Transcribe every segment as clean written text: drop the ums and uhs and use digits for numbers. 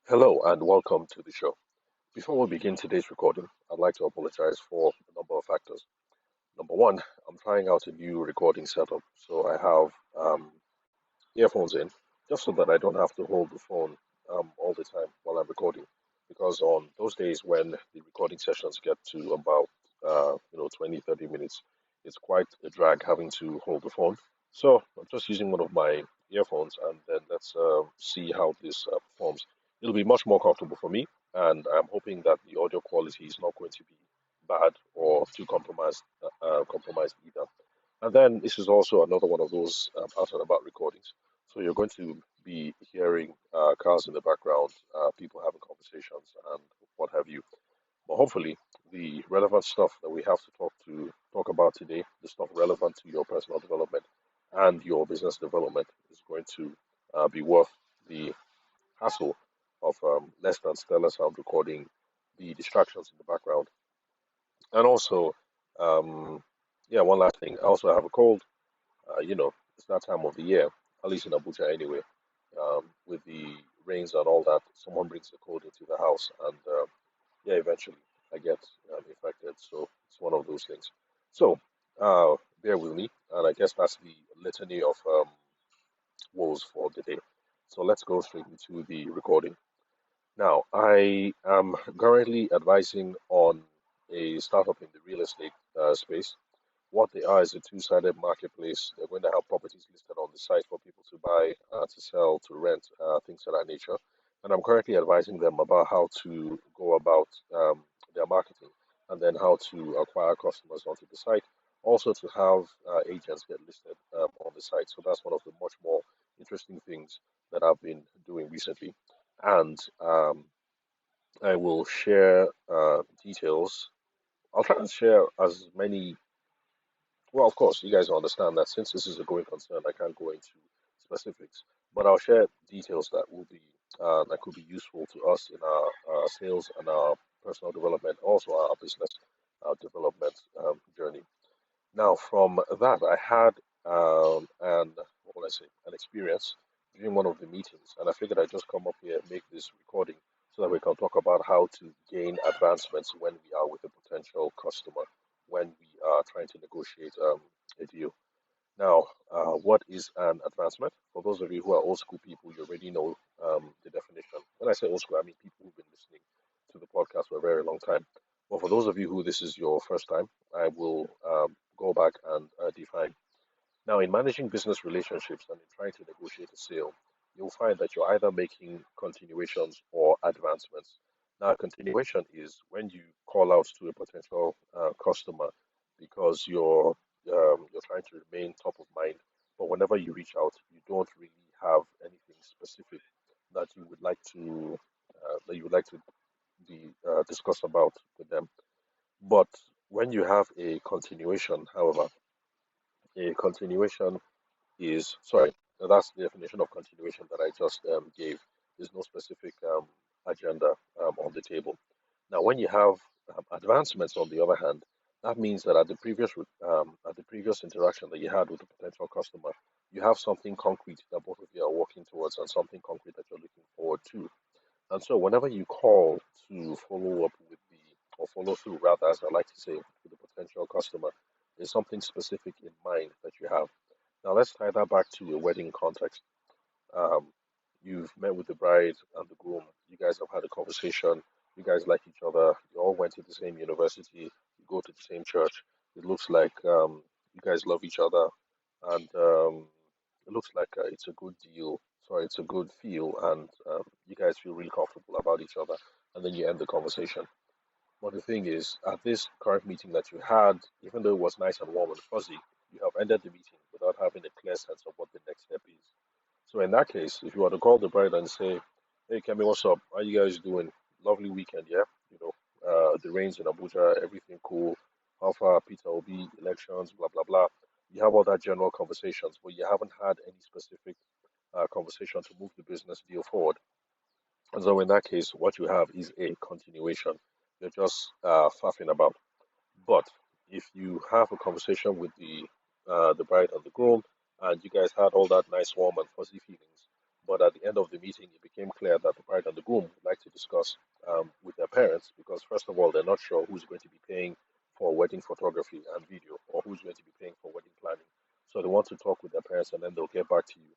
Hello and welcome to the show. Before we begin today's recording, I'd like to apologize for a number of factors. Number one, I'm trying out a new recording setup, so I have earphones in just so that I don't have to hold the phone all the time while I'm recording. Because on those days when the recording sessions get to about 20, 30 minutes, it's quite a drag having to hold the phone. So I'm just using one of my earphones, and then let's see how this performs. It'll be much more comfortable for me, and I'm hoping that the audio quality is not going to be bad or too compromised either. And then this is also another one of those out and about recordings. So you're going to be hearing cars in the background, people having conversations, and what have you. But hopefully, the relevant stuff that we have to talk about today, the stuff relevant to your personal development and your business development, is going to be worth the hassle of less than stellar sound recording, the distractions in the background, and also, um, yeah, one last thing. I also have a cold. It's that time of the year, at least in Abuja anyway, with the rains and all that. Someone brings the cold into the house, and yeah, eventually I get infected. So it's one of those things. So bear with me, and I guess that's the litany of woes for the day. So let's go straight into the recording. Now, I am currently advising on a startup in the real estate space. What they are is a two-sided marketplace. They're going to have properties listed on the site for people to buy, to sell, to rent, things of that nature. And I'm currently advising them about how to go about their marketing and then how to acquire customers onto the site. Also, to have agents get listed on the site. So that's one of the much more interesting things that I've been doing recently. And I will share details. I'll try and share as many. Well, of course, you guys understand that since this is a going concern, I can't go into specifics, but I'll share details that could be useful to us in our sales and our personal development, also our business development journey. Now, from that, I had an what will I say, an experience during one of the meetings, and I figured I'd just come up here and make this recording so that we can talk about how to gain advancements when we are with a potential customer, when we are trying to negotiate a deal. Now, what is an advancement? For those of you who are old school people, you already know the definition. When I say old school, I mean people who've been listening to the podcast for a very long time. But for those of you who this is your first time, I will go back and define. Now, in managing business relationships and in trying to negotiate a sale, you'll find that you're either making continuations or advancements. Now, a continuation is when you call out to a potential customer because you're trying to remain top of mind, but whenever you reach out, you don't really have anything specific that you would like to be discussed about with them. But when you have a continuation, however, a continuation is sorry, that's the definition of continuation that I just gave. There's no specific agenda on the table. Now, when you have advancements, on the other hand, that means that at the previous interaction that you had with the potential customer, you have something concrete that both of you are working towards and something concrete that you're looking forward to. And so, whenever you call to follow up with the or follow through, rather, as I like to say, with the potential customer, there's something specific in mind that you have. Now let's tie that back to a wedding context. Um, you've met with the bride and the groom. You guys have had a conversation. You guys like each other. You all went to the same university. You go to the same church. It looks like you guys love each other, and it looks like it's a good deal. Sorry, it's a good feel, and you guys feel really comfortable about each other. And then you end the conversation. But the thing is, at this current meeting that you had, even though it was nice and warm and fuzzy, you have ended the meeting without having a clear sense of what the next step is. So in that case, if you were to call the bride and say, "Hey, Kemi, what's up? How you guys doing? Lovely weekend, yeah? The rains in Abuja, everything cool. How far Peter Obi elections, blah blah blah." You have all that general conversations, but you haven't had any specific conversation to move the business deal forward. And so in that case, what you have is a continuation. You're just faffing about. But if you have a conversation with the bride and the groom, and you guys had all that nice, warm, and fuzzy feelings, But at the end of the meeting, it became clear that the bride and the groom would like to discuss with their parents because, first of all, they're not sure who's going to be paying for wedding photography and video or who's going to be paying for wedding planning. So they want to talk with their parents and then they'll get back to you.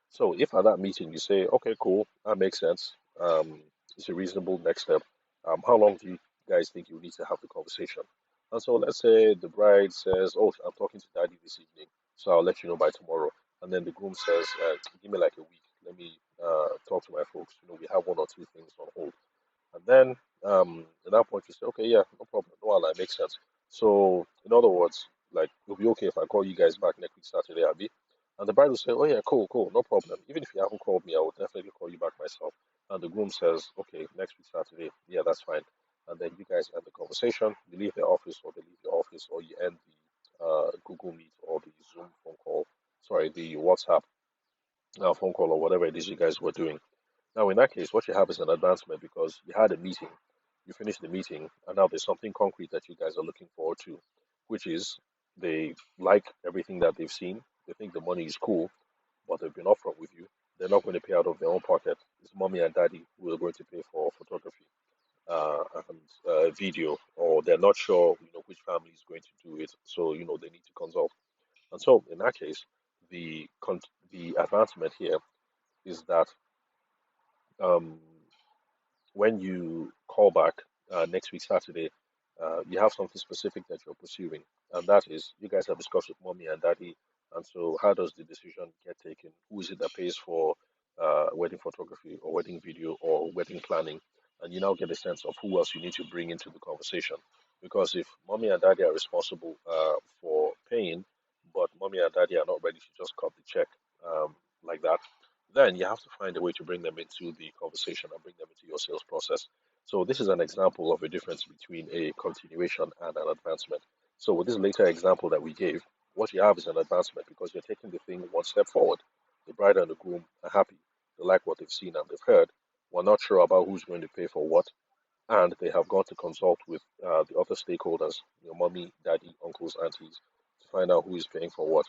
So if at that meeting you say, okay, cool, that makes sense, it's a reasonable next step. How long do you guys think you need to have the conversation? And so let's say the bride says, oh, I'm talking to daddy this evening, so I'll let you know by tomorrow. And then the groom says, give me like a week. Let me talk to my folks. We have one or two things on hold. And then at that point you say, okay, yeah, no problem. No, that makes sense. So in other words, like it'll be okay if I call you guys back next week Saturday, Abby. And the bride will say, oh yeah, cool, cool, no problem. Even if you haven't called me, I will definitely call you back myself. And the groom says, okay, next week Saturday, yeah, that's fine. And then you guys end the conversation. You leave the office, or they leave the office, or you end the Google Meet or the Zoom phone call. Sorry, the WhatsApp phone call or whatever it is you guys were doing. Now, in that case, what you have is an advancement because you had a meeting, you finished the meeting, and now there's something concrete that you guys are looking forward to, which is they like everything that they've seen. They think the money is cool, but they've been upfront with you. They're not going to pay out of their own pocket. It's mommy and daddy who are going to pay for photography and video, or they're not sure, which family is going to do it. So, they need to consult. And so, in that case, the advancement here is that um, when you call back next week Saturday, you have something specific that you're pursuing, and that is you guys have discussed with mommy and daddy. And so, how does the decision get taken? Who is it that pays for wedding photography or wedding video or wedding planning? And you now get a sense of who else you need to bring into the conversation. Because if mommy and daddy are responsible for paying, but mommy and daddy are not ready to just cut the check like that, then you have to find a way to bring them into the conversation and bring them into your sales process. So this is an example of a difference between a continuation and an advancement. So with this later example that we gave, what you have is an advancement because you're taking the thing one step forward. The bride and the groom are happy. They like what they've seen and they've heard. We're not sure about who's going to pay for what, and they have gone to consult with the other stakeholders, your mommy, daddy, uncles, aunties, to find out who is paying for what.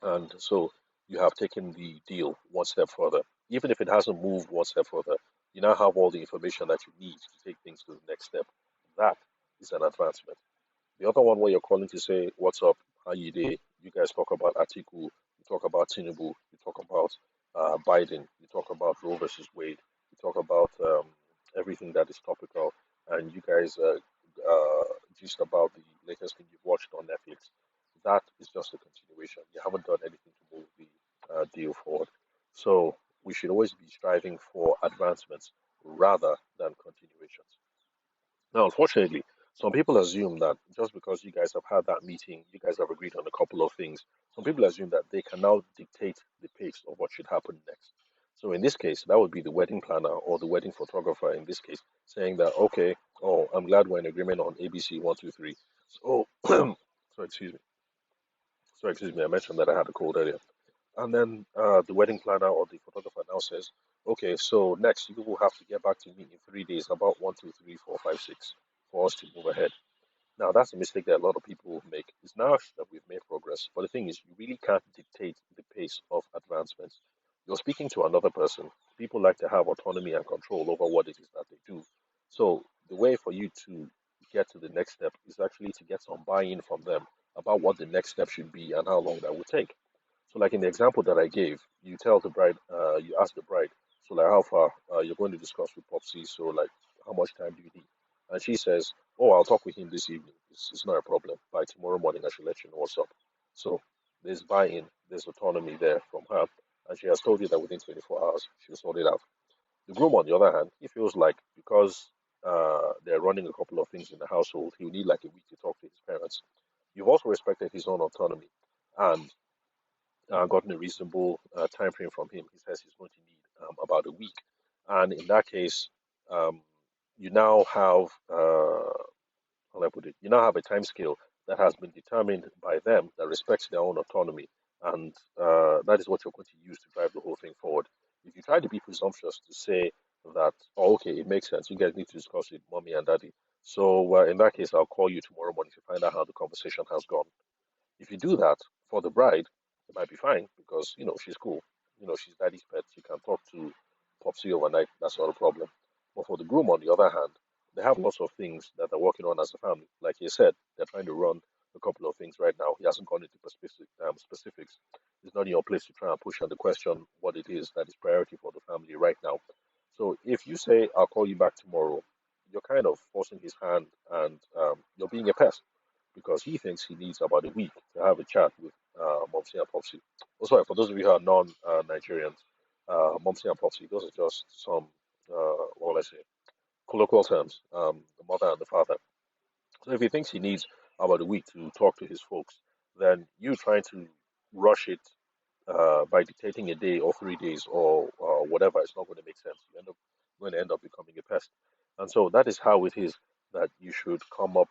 And so you have taken the deal one step further. Even if it hasn't moved one step further, you now have all the information that you need to take things to the next step. That is an advancement. The other one where you're calling to say, what's up, how you day? You guys talk about Atiku, you talk about Tinubu, you talk about Biden, you talk about Roe versus Wade, you talk about everything that is topical, and you guys just about the latest thing you've watched on Netflix. That is just a continuation. You haven't done anything to move the deal forward. So we should always be striving for advancements rather than continuations. Now, unfortunately, some people assume that just because you guys have had that meeting, you guys have agreed on a couple of things, some people assume that they can now dictate the pace of what should happen next. So in this case, that would be the wedding planner or the wedding photographer in this case saying that, okay, oh, I'm glad we're in agreement on ABC 1, 2, 3. So, so excuse me. So excuse me, I mentioned that I had a cold earlier. And then the wedding planner or the photographer now says, okay, so next you will have to get back to me in 3 days about 1, 2, 3, 4, 5, 6 for us to move ahead. Now that's a mistake that a lot of people make. It's now that we've made progress, but the thing is, you really can't dictate the pace of advancements. You're speaking to another person. People like to have autonomy and control over what it is that they do. So the way for you to get to the next step is actually to get some buy-in from them about what the next step should be and how long that will take. So, like in the example that I gave, you tell the bride, you ask the bride, so like how far you're going to discuss with Popsy, so like how much time do you need? And she says, oh, I'll talk with him this evening. It's not a problem. By tomorrow morning, I should let you know what's up. So there's buy-in, there's autonomy there from her, and she has told you that within 24 hours she'll sort it out. The groom, on the other hand, he feels like because they're running a couple of things in the household, he'll need like a week to talk to his parents. You've also respected his own autonomy, and gotten a reasonable time frame from him. He says he's going to need about a week, and in that case, um, you now have how do I put it? You now have a time scale that has been determined by them that respects their own autonomy, and that is what you're going to use to drive the whole thing forward. If you try to be presumptuous to say that, oh, okay, it makes sense, you guys need to discuss with mommy and daddy. So in that case, I'll call you tomorrow morning to find out how the conversation has gone. If you do that for the bride, it might be fine because she's cool. she's daddy's pet. She can talk to Popsy overnight. That's not a problem. But for the groom, on the other hand, they have lots of things that they're working on as a family. Like you said, they're trying to run a couple of things right now. He hasn't gone into specifics. It's not in your place to try and push on the question what it is that is priority for the family right now. So if you say, I'll call you back tomorrow, you're kind of forcing his hand and you're being a pest because he thinks he needs about a week to have a chat with Momsy and Popsy. Also, for those of you who are non-Nigerians, Momsy and Popsy, those are just some, what will I say, colloquial terms, the mother and the father. So if he thinks he needs about a week to talk to his folks, then you trying to rush it by dictating a day or 3 days or whatever, it's not going to make sense. You end up going to end up becoming a pest. And so that is how it is that you should come up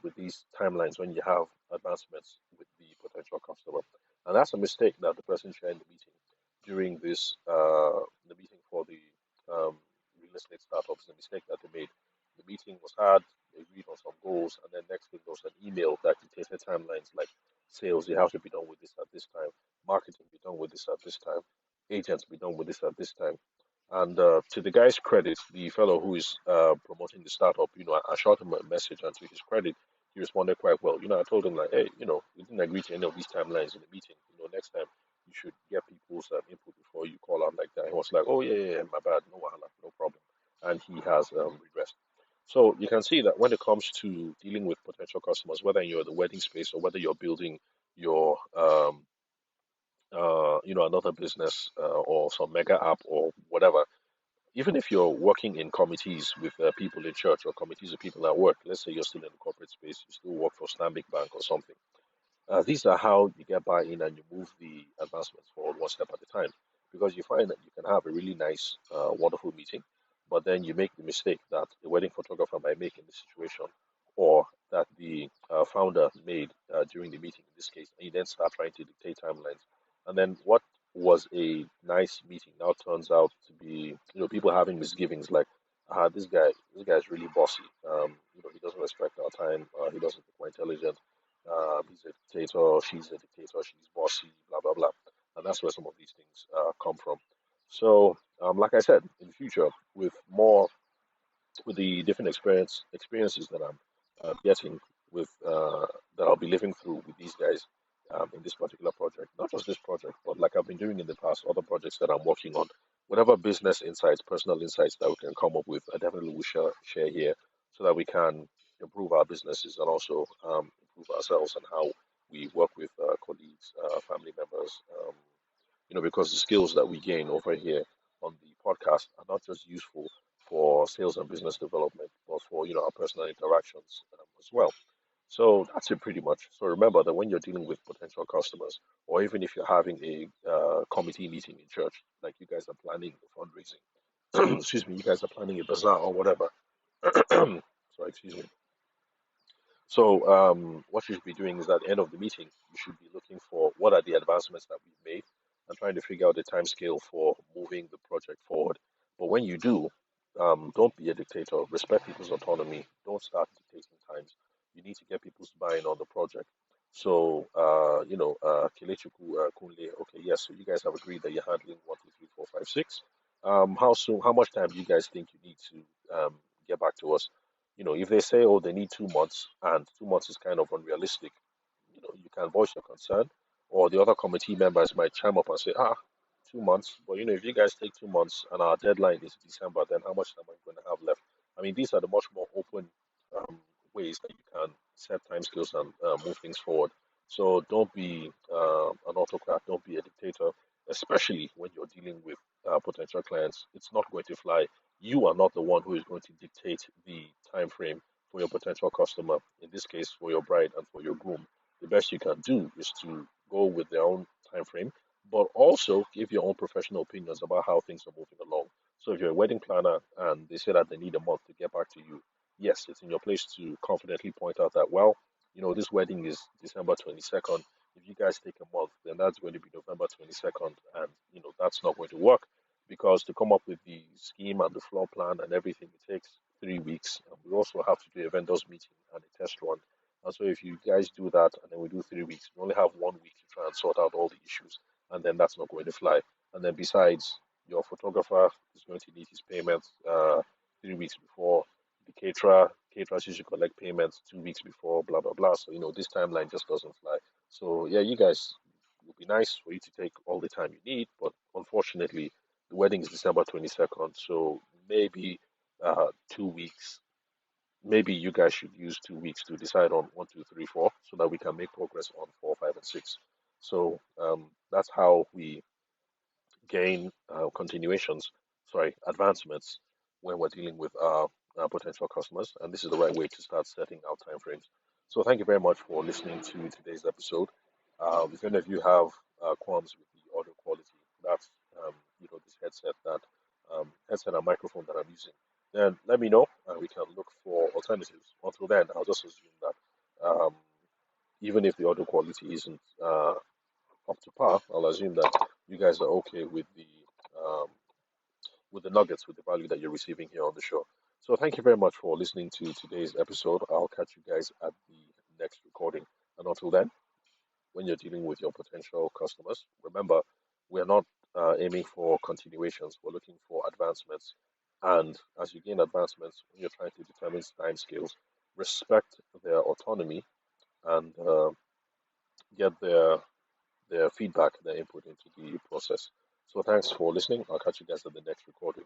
with these timelines when you have advancements with the potential customer. And that's a mistake that the person sharing the meeting during the meeting for the real estate startups, the mistake that they made. The meeting was had, they agreed on some goals, and then next thing there was an email that dictated timelines like sales, you have to be done with this at this time, marketing be done with this at this time, agents be done with this at this time. And to the guy's credit, the fellow who is promoting the startup, I shot him a message, and to his credit, he responded quite well. I told him like, hey, we didn't agree to any of these timelines in the meeting. Next time you should get people's input before you call out like that. He was like, oh yeah, yeah, yeah, my bad, no wahala, no problem, and he has regressed. So you can see that when it comes to dealing with potential customers, whether you're in the wedding space or whether you're building your another business or some mega app or whatever, even if you're working in committees with people in church or committees of people at work, let's say you're still in the corporate space, you still work for Stanbic Bank or something. These are how you get buy-in and you move the advancements forward one step at a time. Because you find that you can have a really nice, wonderful meeting, but then you make the mistake that the wedding photographer might make in this situation, or that the founder made during the meeting in this case, and you then start trying to dictate timelines. And then what was a nice meeting now turns out to be, people having misgivings like, this guy's really bossy. He doesn't respect our time. He doesn't think we're intelligent. He's a dictator, she's a dictator, she's bossy, blah blah blah, and that's where some of these things come from. So, like I said, in the future, with the different experiences that I'm getting with that I'll be living through with these guys in this particular project, not just this project, but like I've been doing in the past, other projects that I'm working on, whatever business insights, personal insights that we can come up with, I definitely will share here so that we can improve our businesses and also improve ourselves and how we work with colleagues, family members. Because the skills that we gain over here on the podcast are not just useful for sales and business development, but for our personal interactions as well. So that's it pretty much. So remember that when you're dealing with potential customers, or even if you're having a committee meeting in church, like you guys are planning a fundraising, excuse me, you guys are planning a bazaar or whatever. Sorry, excuse me. So what you should be doing is at the end of the meeting, you should be looking for what are the advancements that we've made and trying to figure out the time scale for moving the project forward. But when you do, don't be a dictator. Respect people's autonomy. Don't start dictating times. You need to get people's buy-in on the project. So, Kelechuku Kunle, okay, yes, so you guys have agreed that you're handling 1, 2, 3, 4, 5, 6. How soon, how much time do you guys think you need to get back to us? If they say, oh, they need 2 months, and 2 months is kind of unrealistic, you can voice your concern, or the other committee members might chime up and say, 2 months. But if you guys take 2 months and our deadline is December, then how much time are you going to have left? I mean, these are the much more open um, ways that you can set timescales and move things forward. So don't be an autocrat, don't be a dictator, especially when you're dealing with potential clients. It's not going to fly. You are not the one who is going to dictate the time frame for your potential customer. In this case, for your bride and for your groom, the best you can do is to go with their own time frame, but also give your own professional opinions about how things are moving along. So if you're a wedding planner and they say that they need a month to get back to you, yes, it's in your place to confidently point out that, well, this wedding is December 22nd. If you guys take a month, then that's going to be November 22nd, and that's not going to work because to come up with the scheme and the floor plan and everything, it takes 3 weeks. And we also have to do a vendors meeting and a test run. And so if you guys do that and then we do 3 weeks, we only have 1 week to try and sort out all the issues, and then that's not going to fly. And then besides, your photographer is going to need his payment 3 weeks before. The caterers usually collect payments 2 weeks before, blah blah blah. So this timeline just doesn't fly. So yeah, you guys, it would be nice for you to take all the time you need, but unfortunately, the wedding is December 22nd, so maybe 2 weeks. Maybe you guys should use 2 weeks to decide on one, two, three, four, so that we can make progress on four, five, and six. So that's how we gain advancements when we're dealing with our potential customers. And this is the right way to start setting our timeframes. So thank you very much for listening to today's episode. If any of you have qualms with the audio quality, that's this headset and microphone that I'm using, then let me know and we can look for alternatives. Until then, I'll just assume that even if the audio quality isn't up to par, I'll assume that you guys are okay um, with the nuggets, with the value that you're receiving here on the show. So thank you very much for listening to today's episode. I'll catch you guys at the next recording. And until then, when you're dealing with your potential customers, remember we're not aiming for continuations. We're looking for advancements. And as you gain advancements, when you're trying to determine time scales, respect their autonomy and get their feedback, their input into the process. So thanks for listening. I'll catch you guys at the next recording.